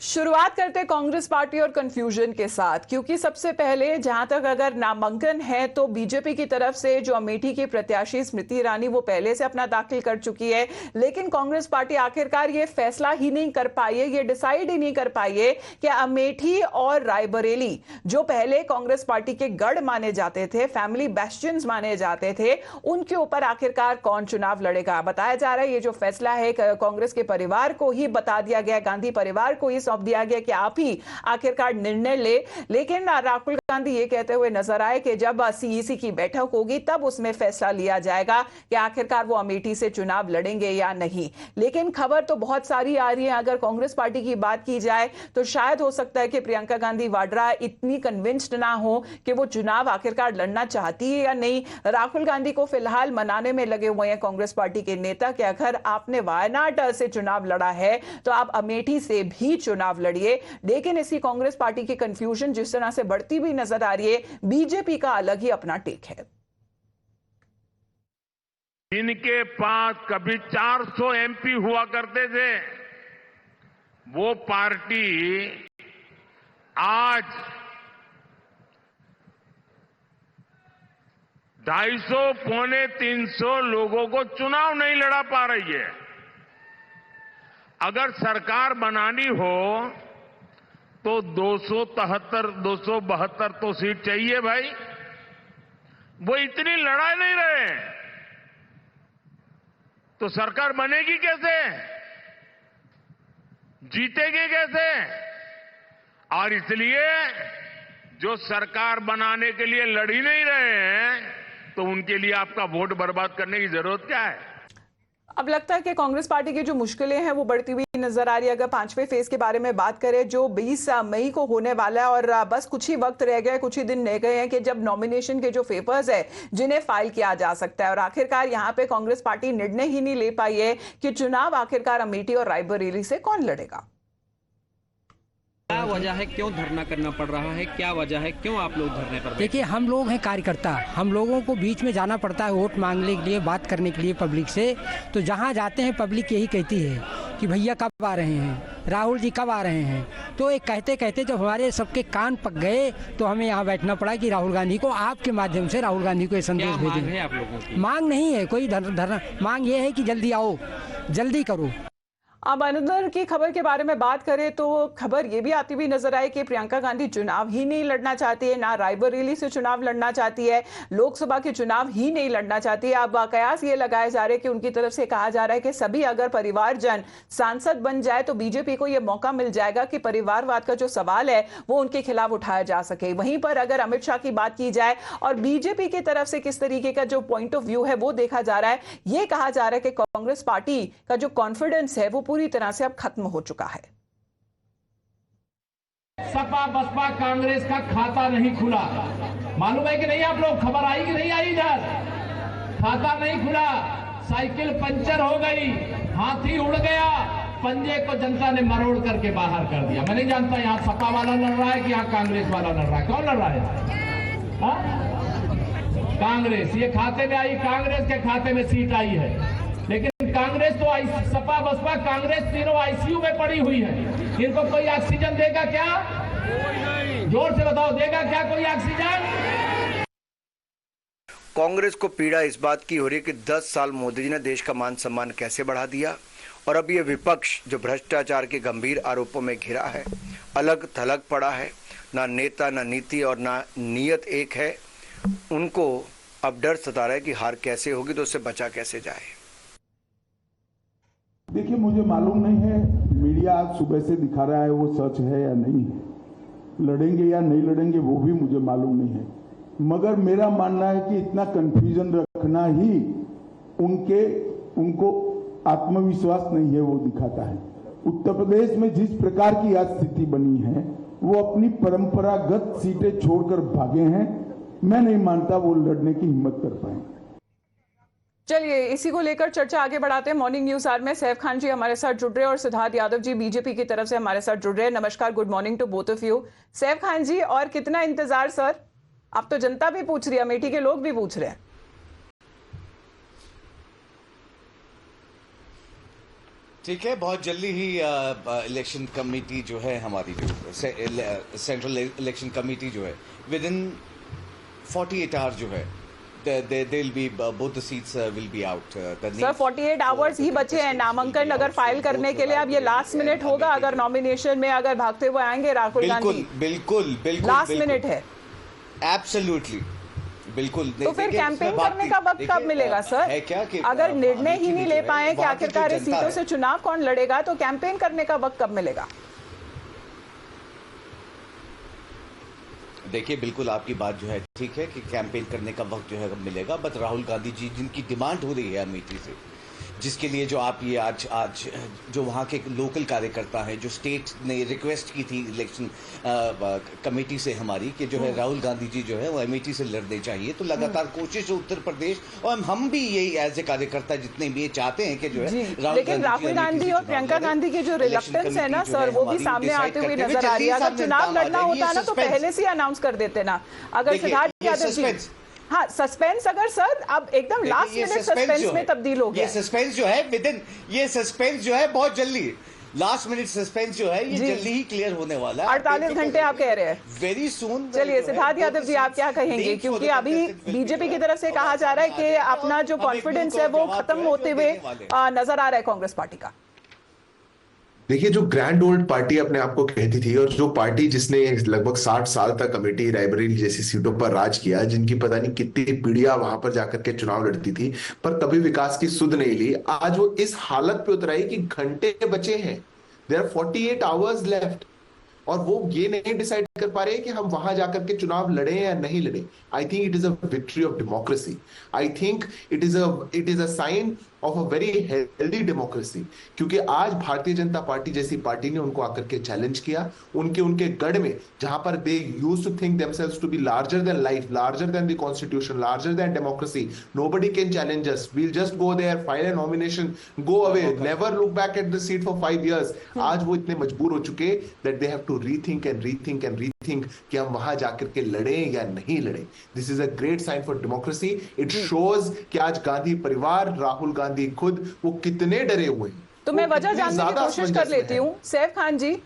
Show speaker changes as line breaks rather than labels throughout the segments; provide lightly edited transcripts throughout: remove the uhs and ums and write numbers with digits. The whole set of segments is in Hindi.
शुरुआत करते कांग्रेस पार्टी और कंफ्यूजन के साथ, क्योंकि सबसे पहले जहां तक अगर नामांकन है तो बीजेपी की तरफ से जो अमेठी की प्रत्याशी स्मृति ईरानी वो पहले से अपना दाखिल कर चुकी है, लेकिन कांग्रेस पार्टी आखिरकार ये फैसला ही नहीं कर पाई है, ये डिसाइड ही नहीं कर पाई है कि अमेठी और रायबरेली जो पहले कांग्रेस पार्टी के गढ़ माने जाते थे, फैमिली बेस्टियंस माने जाते थे, उनके ऊपर आखिरकार कौन चुनाव लड़ेगा। बताया जा रहा है ये जो फैसला है कांग्रेस के परिवार को ही बता दिया गया, गांधी परिवार को ही सौंप दिया गया कि आप ही आखिरकार निर्णय ले। लेकिन राहुल गांधी ये कहते हुए नजर आए कि जब सीईसी की बैठक होगी तब उसमें फैसला लिया जाएगा कि आखिरकार वो अमेठी से चुनाव लड़ेंगे या नहीं। लेकिन खबर तो बहुत सारी आ रही है। अगर कांग्रेस पार्टी की बात की जाए तो शायद हो सकता है कि प्रियंका गांधी वाड्रा इतनी कन्विंस्ड ना हो कि वो चुनाव आखिरकार लड़ना चाहती है या नहीं। राहुल गांधी को फिलहाल मनाने में लगे हुए हैं कांग्रेस पार्टी के नेता कि अगर आपने वायनाड से चुनाव लड़ा है तो आप अमेठी से भी चुनाव लड़िए। लेकिन इसी कांग्रेस पार्टी की कंफ्यूजन जिस तरह से बढ़ती हुई नजर आ रही है, बीजेपी का अलग ही अपना टेक है।
जिनके पास कभी 400 एमपी हुआ करते थे, वो पार्टी आज 250 पौने 300 लोगों को चुनाव नहीं लड़ा पा रही है। अगर सरकार बनानी हो तो 272 तो सीट चाहिए भाई। वो इतनी लड़ा नहीं रहे तो सरकार बनेगी कैसे, जीतेंगे कैसे। और इसलिए जो सरकार बनाने के लिए लड़ ही नहीं रहे हैं तो उनके लिए आपका वोट बर्बाद करने की जरूरत क्या है।
अब लगता है कि कांग्रेस पार्टी की जो मुश्किलें हैं वो बढ़ती हुई नजर आ रही है। अगर पांचवें फेज के बारे में बात करें जो 20 मई को होने वाला है और बस कुछ ही वक्त रह गया है, कुछ ही दिन रह गए हैं कि जब नॉमिनेशन के जो पेपर्स है जिन्हें फाइल किया जा सकता है, और आखिरकार यहां पे कांग्रेस पार्टी निर्णय ही नहीं ले पाई है कि चुनाव आखिरकार अमेठी और रायबरेली से कौन लड़ेगा।
क्या वजह है, क्यों धरना करना पड़ रहा है, क्या वजह है, क्यों आप लोग धरने पर?
देखिए, हम लोग हैं कार्यकर्ता, हम लोगों को बीच में जाना पड़ता है वोट मांगने के लिए, बात करने के लिए पब्लिक से। तो जहाँ जाते हैं पब्लिक यही कहती है कि भैया कब आ रहे हैं, राहुल जी कब आ रहे हैं। तो एक कहते कहते जब हमारे सबके कान पक गए तो हमें यहाँ बैठना पड़ा कि राहुल गांधी को, आपके माध्यम से राहुल गांधी को ये संदेश भेजें।
आप लोगों की
मांग नहीं है कोई धरना, मांग ये है कि जल्दी आओ, जल्दी करो।
अब अंदर की खबर के बारे में बात करें तो खबर यह भी आती हुई नजर आई कि प्रियंका गांधी चुनाव ही नहीं लड़ना चाहती है, ना रायबरेली से चुनाव लड़ना चाहती है, लोकसभा के चुनाव ही नहीं लड़ना चाहती है। अब कयास ये लगाए जा रहे हैं कि उनकी तरफ से कहा जा रहा है कि सभी अगर परिवारजन सांसद बन जाए तो बीजेपी को यह मौका मिल जाएगा कि परिवारवाद का जो सवाल है वो उनके खिलाफ उठाया जा सके। वहीं पर अगर अमित शाह की बात की जाए और बीजेपी की तरफ से किस तरीके का जो पॉइंट ऑफ व्यू है वो देखा जा रहा है, यह कहा जा रहा है कि कांग्रेस पार्टी का जो कॉन्फिडेंस है वो पूरी तरह से अब खत्म हो चुका है।
सपा बसपा कांग्रेस का खाता नहीं खुला, मालूम है कि नहीं आप लोग, खबर आई कि नहीं आई? इधर खाता नहीं खुला, साइकिल पंचर हो गई, हाथी उड़ गया, पंजे को जनता ने मरोड़ करके बाहर कर दिया। मैं नहीं जानता यहाँ सपा वाला लड़ रहा है कि यहाँ कांग्रेस वाला लड़ रहा है, कौन लड़ रहा है? कांग्रेस। ये खाते में आई, कांग्रेस के खाते में सीट आई है। लेकिन कांग्रेस तो सपा बसपा कांग्रेस तीनों आईसीयू में पड़ी हुई है। इनको कोई ऑक्सीजन देगा क्या? जोर से बताओ, देगा क्या कोई ऑक्सीजन?
कांग्रेस को पीड़ा इस बात की हो रही है कि 10 साल मोदी जी ने देश का मान सम्मान कैसे बढ़ा दिया, और अब ये विपक्ष जो भ्रष्टाचार के गंभीर आरोपों में घिरा है, अलग थलग पड़ा है, ना नेता ना नीति और ना नीयत एक है। उनको अब डर सता रहा है कि हार कैसे होगी तो उससे बचा कैसे जाए।
देखिए, मुझे मालूम नहीं है मीडिया आज सुबह से दिखा रहा है वो सच है या नहीं है, लड़ेंगे या नहीं लड़ेंगे वो भी मुझे मालूम नहीं है। मगर मेरा मानना है कि इतना कंफ्यूजन रखना ही उनको आत्मविश्वास नहीं है वो दिखाता है। उत्तर प्रदेश में जिस प्रकार की आज स्थिति बनी है वो अपनी परंपरागत सीटें छोड़कर भागे हैं। मैं नहीं मानता वो लड़ने की हिम्मत कर पाएंगे।
चलिए इसी को लेकर चर्चा आगे बढ़ाते हैं। मॉर्निंग न्यूज आवर में सैफ खान जी हमारे साथ जुड़ रहे हैं और सिद्धार्थ यादव जी बीजेपी की तरफ से हमारे साथ जुड़ रहे हैं। नमस्कार, good morning to both of you. Saif Khan ji, और कितना इंतजार सर? अब तो जनता भी पूछ रही है, अमेठी के लोग भी पूछ रहे हैं।
ठीक है, बहुत जल्दी ही इलेक्शन कमेटी जो है हमारी, जो सेंट्रल इलेक्शन कमेटी जो है, विद इन 48 आवर्स जो है, they'll be both the seats will be out.
Sir 48 hours ही बचे हैं नामांकन अगर फाइल करने के लिए। अब ये लास्ट मिनट होगा अगर नॉमिनेशन में अगर भागते हुए आएंगे राहुल गांधी?
बिल्कुल
लास्ट मिनट है।
एब्सोल्युटली, बिल्कुल।
तो फिर कैंपेन करने का वक्त कब मिलेगा सर?
है क्या कि
अगर निर्णय ही नहीं ले पाए कि आखिरकार इस सीटों से चुनाव कौन लड़ेगा, तो कैंपेन करने का वक्त कब मिलेगा?
देखिए, बिल्कुल आपकी बात जो है ठीक है कि कैंपेन करने का वक्त जो है कब मिलेगा, बट राहुल गांधी जी जिनकी डिमांड हो रही है अमेठी से, जिसके लिए जो आप ये आज जो वहाँ के लोकल कार्यकर्ता हैं, जो स्टेट ने रिक्वेस्ट की थी इलेक्शन कमेटी से हमारी कि जो है राहुल गांधी जी जो है वो अमेठी से लड़ने चाहिए, तो लगातार कोशिश उत्तर प्रदेश और हम भी यही एज ए कार्यकर्ता जितने भी ये चाहते हैं कि जो है
लेकिन राहुल गांधी और प्रियंका गांधी की जो रिलक्टेंस है ना सर, वो भी सामने आते हुए नजर आ रही है। अगर चुनाव लड़ना होता ना तो पहले से ही अनाउंस कर देते ना। अगर सिद्धार्थ यादव जी, हाँ सस्पेंस अगर सर अब एकदम लास्ट मिनट सस्पेंस में तब्दील हो गया,
ये सस्पेंस जो है विद इन, ये सस्पेंस जो है बहुत जल्दी, लास्ट मिनट सस्पेंस जो है ये जल्दी ही क्लियर होने वाला है।
48 घंटे आप कह रहे हैं,
वेरी सून।
चलिए सिद्धार्थ यादव जी आप क्या कहेंगे, क्योंकि अभी बीजेपी की तरफ से कहा जा रहा है कि अपना जो कॉन्फिडेंस है वो खत्म होते हुए नजर आ रहा है कांग्रेस पार्टी का।
देखिए, जो ग्रैंड ओल्ड पार्टी अपने आप को कहती थी और जो पार्टी जिसने लगभग 60 साल तक अमेठी, रायबरेली जैसी सीटों पर राज किया, जिनकी पता नहीं कितनी पीढ़ियां वहां पर जाकर के चुनाव लड़ती थी पर कभी विकास की सुध नहीं ली, आज वो इस हालत पे उतर आई कि घंटे बचे हैं, देयर आर 48 आवर्स लेफ्ट, और वो ये नहीं डिसाइड कर पा रहे कि हम वहां जाकर के चुनाव लड़े या नहीं लड़े। I think it is a victory of democracy. I think it is a sign of a very healthy democracy, क्योंकि आज भारतीय जनता पार्टी जैसी पार्टी ने उनको आकर के चैलेंज किया, उनके गढ़ में जहां पर they used to think themselves to be larger than life, larger than the constitution, larger than democracy, nobody can challenge us, we'll just go there, file a nomination, go away, never look back at the seat for 5 years। आज वो इतने मजबूर हो चुके that they have to rethink and rethink and rethink कि हम वहां जाकर के लड़े या नहीं लड़े। This is a great sign for democracy. It shows कि आज गांधी परिवार, राहुल गांधी खुद, वो कितने डरे हुए हैं।
तो मैं वजह जानने की कोशिश कर लेती हूँ। सैफ खान जी,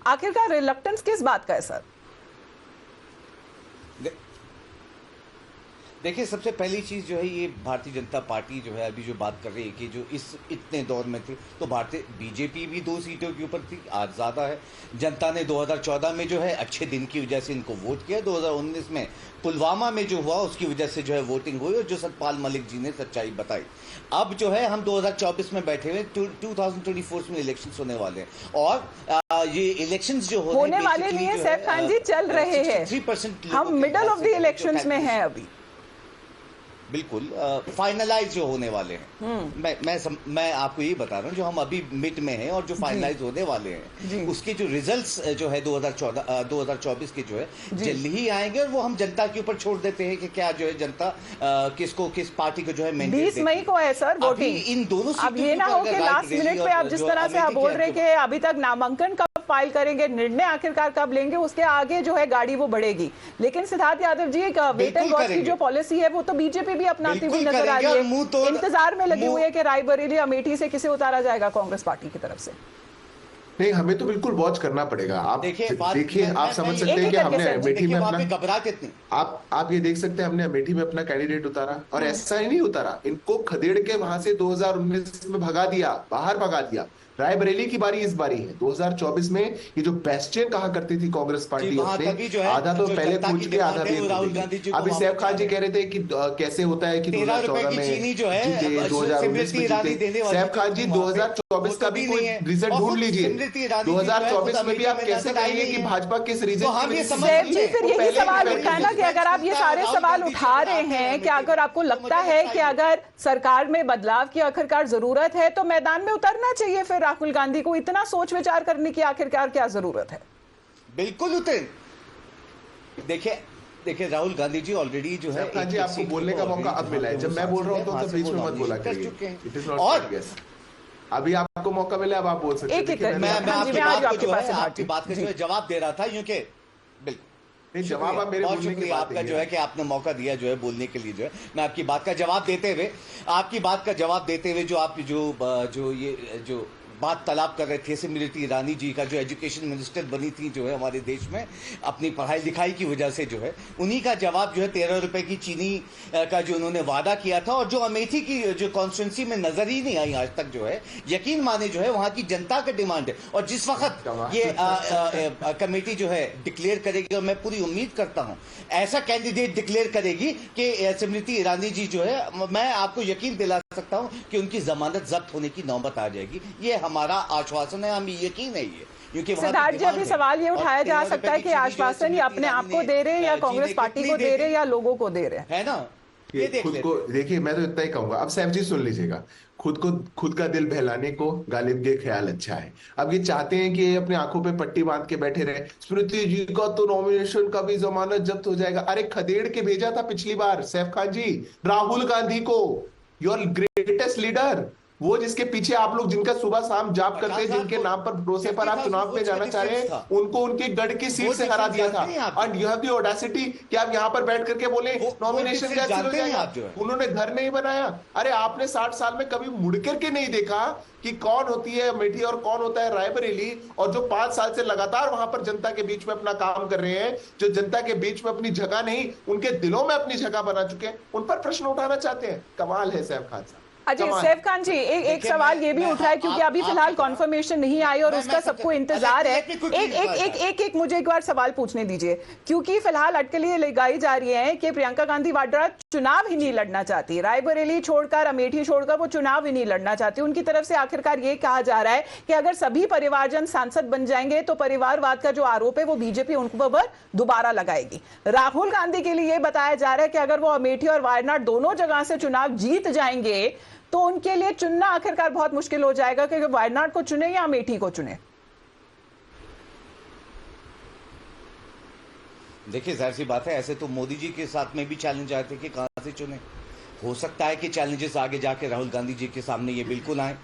आखिरकार रिलक्टेंस किस बात का है सर?
देखिए, सबसे पहली चीज जो है ये भारतीय जनता पार्टी जो है अभी जो बात कर रही है कि जो इस इतने दौर में थी, तो भारतीय बीजेपी भी 2 सीटों के ऊपर थी, आज ज्यादा है। जनता ने 2014 में जो है अच्छे दिन की वजह से इनको वोट किया, 2019 में पुलवामा में जो हुआ उसकी वजह से जो है वोटिंग हुई और जो सतपाल मलिक जी ने सच्चाई बताई। अब जो है हम 2024 में बैठे हुए, 2024 में इलेक्शंस होने वाले हैं, और ये इलेक्शंस जो
होने वाले नहीं है सैफ खान जी, चल रहे हैं,
63%
हम मिडल ऑफ द इलेक्शंस में हैं अभी,
बिल्कुल फाइनलाइज जो होने वाले हैं। मैं आपको यही बता रहा हूँ, जो हम अभी मिड में हैं और जो फाइनलाइज होने वाले हैं उसके जो रिजल्ट्स जो है 2024 के जो है जल्दी ही आएंगे, और वो हम जनता के ऊपर छोड़ देते हैं कि क्या जो है जनता किस पार्टी को जो है
20 मई को है सर वोटिंग।
इन दोनों
अब ये ना हो कि लास्ट मिनट पे आप जिस तरह से आप बोल रहे कि अभी तक नामांकन कब फाइल करेंगे, निर्णय आखिरकार कब लेंगे, उसके आगे जो है गाड़ी वो बढ़ेगी। लेकिन Siddharth Yadav ji, wait and watch की जो पॉलिसी है वो तो बीजेपी भी अपनाती हुई नजर आ रही है, इंतजार में लगी हुई है कि रायबरेली अमेठी से किसे उतारा जाएगा कांग्रेस पार्टी की तरफ से।
नहीं, हमें तो बिल्कुल वॉच करना पड़ेगा। आप देखिए, आप समझ सकते हैं कि हमने अमेठी में अपना, आप ये देख सकते हैं हमने अमेठी में अपना कैंडिडेट उतारा, और ऐसा ही नहीं उतारा, इनको खदेड़ के वहां से 2019 में भगा दिया, बाहर भगा दिया। रायबरेली की बारी इस बारी है। 2024 में ये जो बेस्टियन कहा करती थी कांग्रेस पार्टी, अपने आधा तो पहले कूद चुके, आधा भी। अभी सैफ खान जी कह रहे थे कि कैसे होता है कि 2014 में जीते, 2019 में जीते। सैफ खान जी 2024 का भी कोई रीजन ढूंढ लीजिए। 2024 में भी आप कैसे कहेंगे कि भाजपा किस रीजन?
सैफ जी, फिर यही सवाल उठा ना कि अगर आप ये सारे सवाल उठा रहे हैं कि अगर आपको लगता है कि अगर सरकार में बदलाव की आखिरकार जरूरत है तो मैदान में उतरना चाहिए फिर राहुल गांधी को। इतना सोच विचार करने की आखिरकार क्या जरूरत है?
बिल्कुल उतर। देखिए राहुल गांधी जी ऑलरेडी जो है,
जी आपको बोलने का मौका अब मिला है। जब मैं बोल रहा हूं तो बीच में मत बोला करिए। इट इज नॉट यस, अभी आपको मौका मिला, अब आप बोल सकते हैं।
मैं आपकी बात का जो है जवाब दे रहा था, यूं के बिल्कुल
नहीं, जवाब आप मेरे बोलने की बात
आपका जो है कि आपने मौका दिया जो है बोलने के लिए, जो है मैं आपकी बात का जवाब देते हुए जो आप जो ये जो बात तलाब कर रहे थे स्मृति ईरानी जी का, जो एजुकेशन मिनिस्टर बनी थी जो है हमारे देश में अपनी पढ़ाई लिखाई की वजह से, जो है उन्हीं का जवाब जो है 13 रुपए की चीनी का जो उन्होंने वादा किया था, और जो अमेठी की जो कॉन्स्टिट्यूंसी में नजर ही नहीं आई आज तक, जो है यकीन माने जो है वहां की जनता का डिमांड है। और जिस वक्त ये कमेटी जो है डिक्लेयर करेगी, और मैं पूरी उम्मीद करता हूं ऐसा कैंडिडेट डिक्लेयर करेगी कि स्मृति ईरानी जी जो है, मैं आपको यकीन दिला सकता हूं कि उनकी जमानत जब्त होने की नौबत आ जाएगी। ये हमारा आश्वासन है, हमें यकीन है ये।
सिद्धार्थ जी, अभी सवाल ये उठाया जा सकता है कि आश्वासन ये अपने आप को दे रहे हैं या कांग्रेस पार्टी को दे रहे हैं या लोगों को दे रहे हैं, है ना?
खुद को देखिए, मैं तो इतना ही कहूंगा। अब सैफ जी सुन लीजिएगा, खुद का दिल बहलाने को गालिब के ख्याल अच्छा है। अब ये चाहते हैं कि अपनी आंखों पे पट्टी बांध के बैठे रहे, स्मृति जी का तो नॉमिनेशन का भी जमानत जब्त हो जाएगा। अरे खदेड़ के भेजा था पिछली बार सैफ खान जी राहुल गांधी को, योर ग्रेटेस्ट लीडर, वो जिसके पीछे आप लोग, जिनका सुबह शाम जाप करते हैं, जिनके नाम पर भरोसे पर आप चुनाव में जाना चाह रहे हैं, उनको उनके गढ़ की सीट से हरा दिया था। And you have the audacity कि आप यहाँ पर बैठ करके बोले नॉमिनेशन कैंसिल हो जाएगा, उन्होंने घर नहीं बनाया। अरे आपने 60 साल में कभी मुड़ करके नहीं देखा कि कौन होती है अमेठी और कौन होता है रायबरेली, और जो 5 साल से लगातार वहां पर जनता के बीच में अपना काम कर रहे हैं, जो जनता के बीच में अपनी जगह नहीं उनके दिलों में अपनी जगह बना चुके हैं, उन पर प्रश्न उठाना चाहते हैं। कमाल है सैफ खान साहब।
अजय, सैफ खान जी, एक सवाल ये भी उठ रहा है क्योंकि अभी फिलहाल कॉन्फर्मेशन नहीं आई और उसका सबको इंतजार है। एक मुझे एक बार सवाल पूछने दीजिए, क्योंकि फिलहाल अटकलें लगाई जा रही हैं कि प्रियंका गांधी वाड्रा चुनाव ही नहीं लड़ना चाहती, रायबरेली छोड़कर, अमेठी छोड़कर वो चुनाव ही नहीं लड़ना चाहती। उनकी तरफ से आखिरकार ये कहा जा रहा है कि अगर सभी परिवारजन सांसद बन जाएंगे तो परिवारवाद का जो आरोप है वो बीजेपी उन पर दोबारा लगाएगी। राहुल गांधी के लिए ये बताया जा रहा है कि अगर वो अमेठी और वायनाड दोनों जगह से चुनाव जीत जाएंगे तो उनके लिए चुनना आखिरकार बहुत मुश्किल हो जाएगा कि वायनाड को चुने या अमेठी को चुने।
देखिए जाहिर सी बात है, ऐसे तो मोदी जी के साथ में भी चैलेंज आए थे कि कहां से चुने। हो सकता है कि चैलेंजेस आगे जाके राहुल गांधी जी के सामने ये बिल्कुल आए,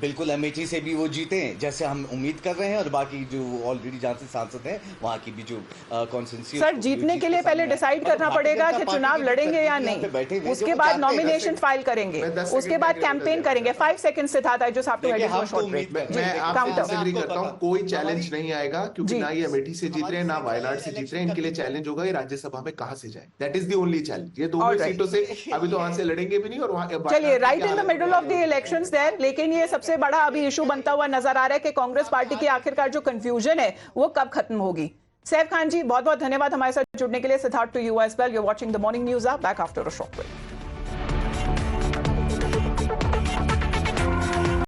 बिल्कुल अमेठी से भी वो जीते जैसे हम उम्मीद कर रहे हैं, और बाकी जो ऑलरेडी जहां से सांसद हैं वहां की भी जो कॉन्स्टिट्यूंसी।
सर, जीतने के लिए पहले डिसाइड करना पड़ेगा कि चुनाव लड़ेंगे या नहीं, उसके बाद नॉमिनेशन फाइल करेंगे, उसके बाद कैंपेन करेंगे। 5 सेकंड से था जो साहब
मैं आपसे एग्री करता हूं, कोई चैलेंज नहीं आएगा क्योंकि ना ये अमेठी से जीत रहे हैं ना वायनाड से जीत रहे हैं। इनके लिए चैलेंज होगा ये राज्यसभा में कहां से जाए, that is the only challenge. ये दोनों सीटों से अभी तो वहां से लड़ेंगे भी नहीं, और वहां
चलिए right in the middle of the elections there. लेकिन ये सबसे बड़ा अभी इशू बनता हुआ नजर आ रहा है कि कांग्रेस पार्टी की आखिरकार जो कंफ्यूजन है वो कब खत्म होगी। सैफ खान जी, बहुत बहुत धन्यवाद हमारे साथ जुड़ने के लिए। Siddharth to you as well. You are watching the morning news. Back after a short break.